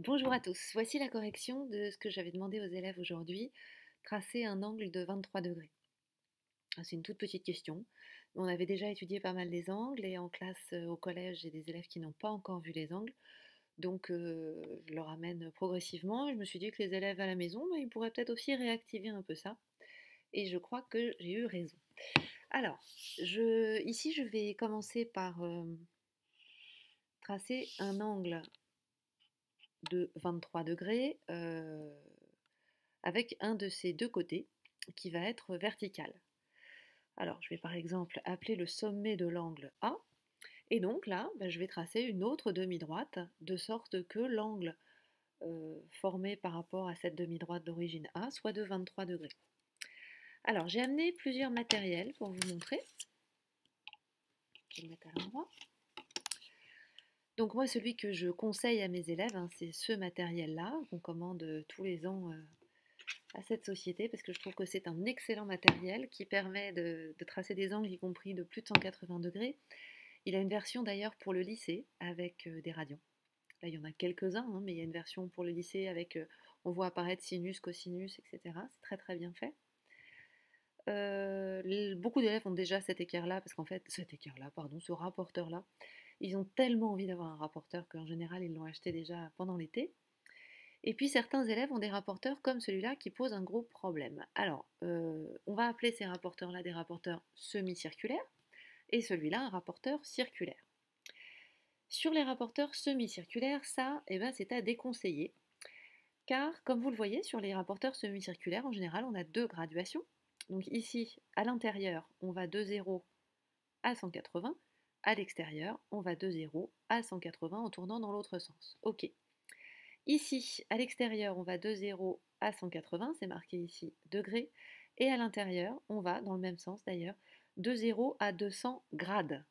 Bonjour à tous, voici la correction de ce que j'avais demandé aux élèves aujourd'hui, tracer un angle de 23 degrés. C'est une toute petite question. On avait déjà étudié pas mal les angles et en classe au collège, j'ai des élèves qui n'ont pas encore vu les angles. Donc je leur amène progressivement. Je me suis dit que les élèves à la maison, ils pourraient peut-être aussi réactiver un peu ça. Et je crois que j'ai eu raison. Alors, ici je vais commencer par tracer un angle de 23 degrés avec un de ces deux côtés qui va être vertical. Alors, je vais par exemple appeler le sommet de l'angle A, et donc là, je vais tracer une autre demi-droite, de sorte que l'angle formé par rapport à cette demi-droite d'origine A soit de 23 degrés. Alors, j'ai amené plusieurs matériels pour vous montrer. Je vais le mettre à l'endroit. Donc moi, celui que je conseille à mes élèves, c'est ce matériel-là, qu'on commande tous les ans à cette société parce que je trouve que c'est un excellent matériel qui permet de tracer des angles y compris de plus de 180 degrés. Il a une version d'ailleurs pour le lycée avec des radians. Là il y en a quelques-uns, mais il y a une version pour le lycée avec, on voit apparaître sinus, cosinus, etc. C'est très très bien fait. Beaucoup d'élèves ont déjà cet équerre-là, parce qu'en fait, ce rapporteur-là, ils ont tellement envie d'avoir un rapporteur qu'en général ils l'ont acheté déjà pendant l'été. Et puis certains élèves ont des rapporteurs comme celui-là qui pose un gros problème. Alors, on va appeler ces rapporteurs-là des rapporteurs semi-circulaires et celui-là un rapporteur circulaire. Sur les rapporteurs semi-circulaires, ça, c'est à déconseiller. Car, comme vous le voyez, sur les rapporteurs semi-circulaires, en général, on a deux graduations. Donc ici, à l'intérieur, on va de 0 à 180. À l'extérieur, on va de 0 à 180 en tournant dans l'autre sens. Ok. Ici, à l'extérieur, on va de 0 à 180, c'est marqué ici degrés, et à l'intérieur, on va, dans le même sens d'ailleurs, de 0 à 200 grades.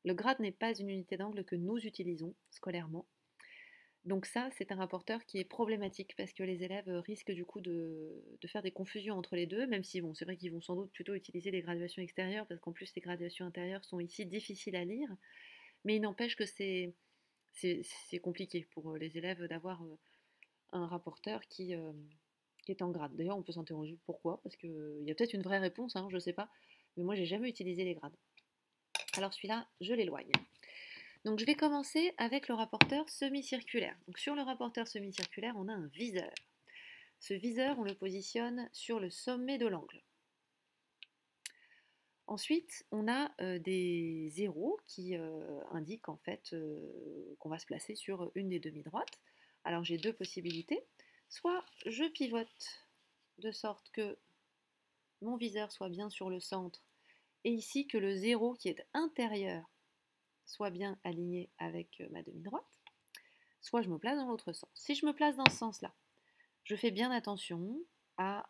Le grade n'est pas une unité d'angle que nous utilisons scolairement. Donc ça, c'est un rapporteur qui est problématique parce que les élèves risquent du coup de faire des confusions entre les deux, même si bon, c'est vrai qu'ils vont sans doute plutôt utiliser des graduations extérieures parce qu'en plus les graduations intérieures sont ici difficiles à lire, mais il n'empêche que c'est compliqué pour les élèves d'avoir un rapporteur qui est en grade. D'ailleurs, on peut s'interroger pourquoi, parce qu'il y a peut-être une vraie réponse, je ne sais pas, mais moi j'ai jamais utilisé les grades. Alors celui-là, je l'éloigne. Donc je vais commencer avec le rapporteur semi-circulaire. Donc sur le rapporteur semi-circulaire, on a un viseur. Ce viseur, on le positionne sur le sommet de l'angle. Ensuite, on a des zéros qui indiquent en fait qu'on va se placer sur une des demi-droites. Alors j'ai deux possibilités. Soit je pivote de sorte que mon viseur soit bien sur le centre et ici que le 0 qui est intérieur soit bien aligné avec ma demi-droite, soit je me place dans l'autre sens. Si je me place dans ce sens-là, je fais bien attention à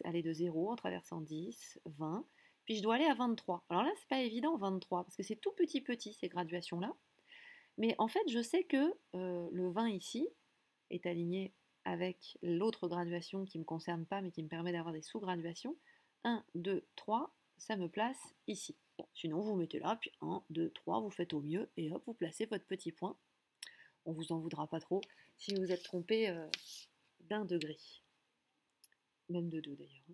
aller de 0 en traversant 10, 20, puis je dois aller à 23. Alors là, c'est pas évident 23 parce que c'est tout petit ces graduations-là. Mais en fait, je sais que le 20 ici est aligné avec l'autre graduation qui ne me concerne pas mais qui me permet d'avoir des sous-graduations. 1, 2, 3, ça me place ici. Bon, sinon, vous mettez là, puis 1, 2, 3, vous faites au mieux et hop, vous placez votre petit point. On vous en voudra pas trop si vous êtes trompé d'un degré. Même de 2 d'ailleurs.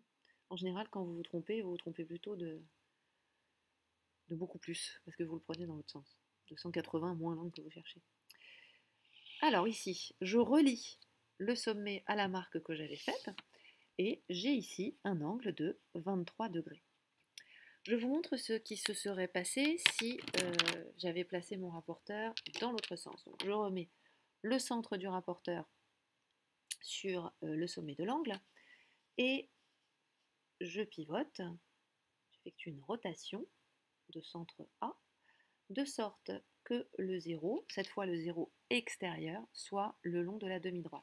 En général, quand vous vous trompez plutôt de beaucoup plus, parce que vous le prenez dans l'autre sens. De 180 moins l'angle que vous cherchez. Alors ici, je relie le sommet à la marque que j'avais faite, et j'ai ici un angle de 23 degrés. Je vous montre ce qui se serait passé si j'avais placé mon rapporteur dans l'autre sens. Donc je remets le centre du rapporteur sur le sommet de l'angle, et je pivote, j'effectue une rotation de centre A, de sorte que le 0, cette fois le 0 extérieur, soit le long de la demi-droite.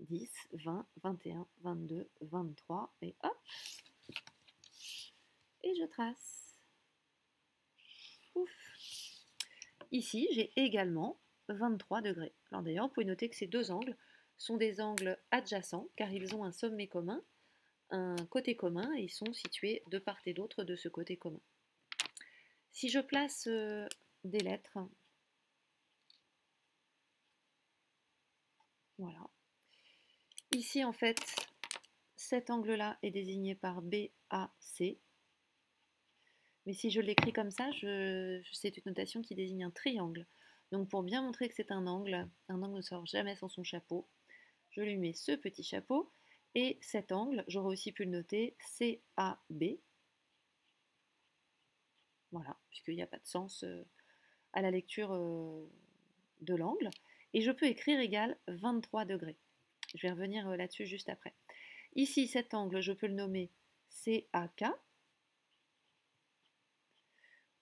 10, 20, 21, 22, 23, et hop, et je trace. Ouf. Ici, j'ai également 23 degrés. Alors d'ailleurs, vous pouvez noter que ces deux angles sont des angles adjacents, car ils ont un sommet commun, un côté commun, et ils sont situés de part et d'autre de ce côté commun. Si je place des lettres, Voilà. Ici, en fait, cet angle-là est désigné par BAC. Mais si je l'écris comme ça, c'est une notation qui désigne un triangle. Donc pour bien montrer que c'est un angle ne sort jamais sans son chapeau, je lui mets ce petit chapeau. Et cet angle, j'aurais aussi pu le noter CAB. Voilà, puisqu'il n'y a pas de sens à la lecture de l'angle. Et je peux écrire égal 23 degrés. Je vais revenir là-dessus juste après. Ici, cet angle, je peux le nommer CAK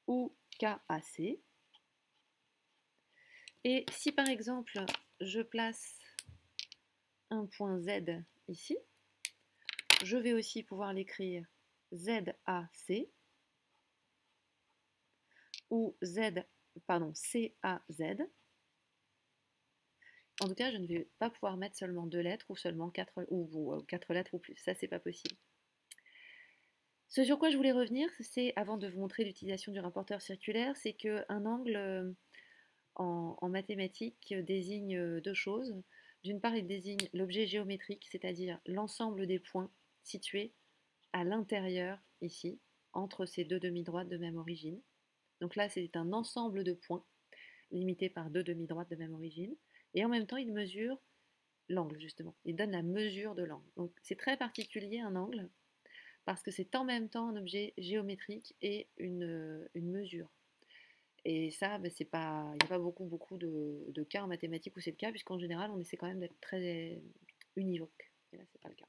ou KAC. Et si par exemple, je place un point Z ici, je vais aussi pouvoir l'écrire ZAC ou CAZ. En tout cas, je ne vais pas pouvoir mettre seulement 2 lettres ou seulement 4 lettres ou plus. Ça, c'est pas possible. Ce sur quoi je voulais revenir, c'est, avant de vous montrer l'utilisation du rapporteur circulaire, c'est qu'un angle en mathématiques désigne deux choses. D'une part, il désigne l'objet géométrique, c'est-à-dire l'ensemble des points situés à l'intérieur, ici, entre ces deux demi-droites de même origine. Donc là, c'est un ensemble de points limité par deux demi-droites de même origine. Et en même temps, il mesure l'angle, justement. Il donne la mesure de l'angle. Donc c'est très particulier, un angle, parce que c'est en même temps un objet géométrique et une mesure. Et ça, ben, il n'y a pas beaucoup de cas en mathématiques où c'est le cas, puisqu'en général, on essaie quand même d'être très univoque. Et là, c'est pas le cas.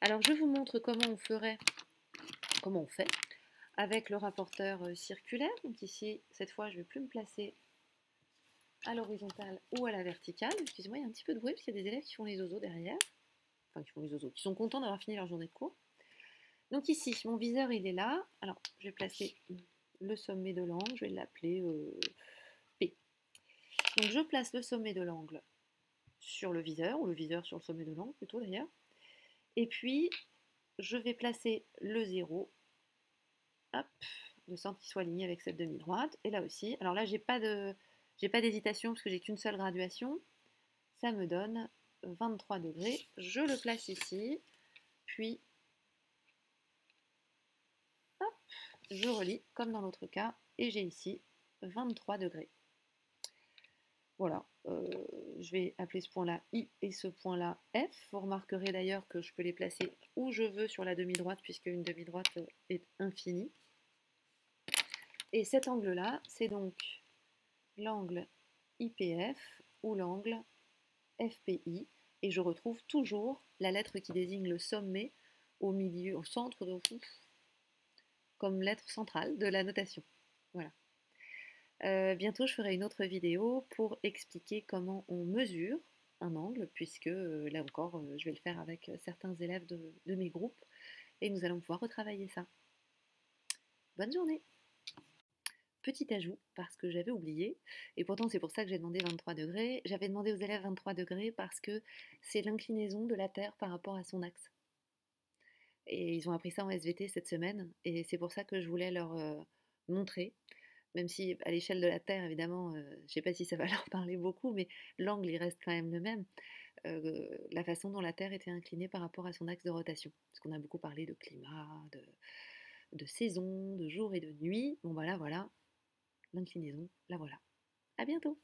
Alors, je vous montre comment on fait avec le rapporteur circulaire. Donc ici, cette fois, je ne vais plus me placer à l'horizontale ou à la verticale. Excusez-moi, il y a un petit peu de bruit, parce qu'il y a des élèves qui font les ozos derrière. Enfin, qui font les ozos, qui sont contents d'avoir fini leur journée de cours. Donc ici, mon viseur, il est là. Alors, je vais placer le sommet de l'angle, je vais l'appeler P. Donc je place le sommet de l'angle sur le viseur, ou le viseur sur le sommet de l'angle plutôt d'ailleurs. Et puis, je vais placer le 0, hop, de sorte qu'il soit aligné avec cette demi-droite. Et là aussi, alors là, j'ai pas d'hésitation parce que j'ai qu'une seule graduation. Ça me donne 23 degrés. Je le place ici, puis hop, je relie comme dans l'autre cas, et j'ai ici 23 degrés. Voilà, je vais appeler ce point-là I et ce point-là F. Vous remarquerez d'ailleurs que je peux les placer où je veux sur la demi-droite, puisque une demi-droite est infinie. Et cet angle-là, c'est donc l'angle IPF ou l'angle FPI. Et je retrouve toujours la lettre qui désigne le sommet au milieu, au centre de comme lettre centrale de la notation. Voilà. Bientôt, je ferai une autre vidéo pour expliquer comment on mesure un angle, puisque là encore, je vais le faire avec certains élèves de mes groupes, et nous allons pouvoir retravailler ça. Bonne journée! Petit ajout, parce que j'avais oublié, et pourtant c'est pour ça que j'ai demandé 23 degrés, j'avais demandé aux élèves 23 degrés parce que c'est l'inclinaison de la Terre par rapport à son axe. Et ils ont appris ça en SVT cette semaine, et c'est pour ça que je voulais leur montrer. Même si à l'échelle de la Terre, évidemment, je ne sais pas si ça va leur parler beaucoup, mais l'angle, il reste quand même le même. La façon dont la Terre était inclinée par rapport à son axe de rotation. Parce qu'on a beaucoup parlé de climat, de saison, de jour et de nuit. Bon, voilà, voilà, l'inclinaison, la voilà. À bientôt!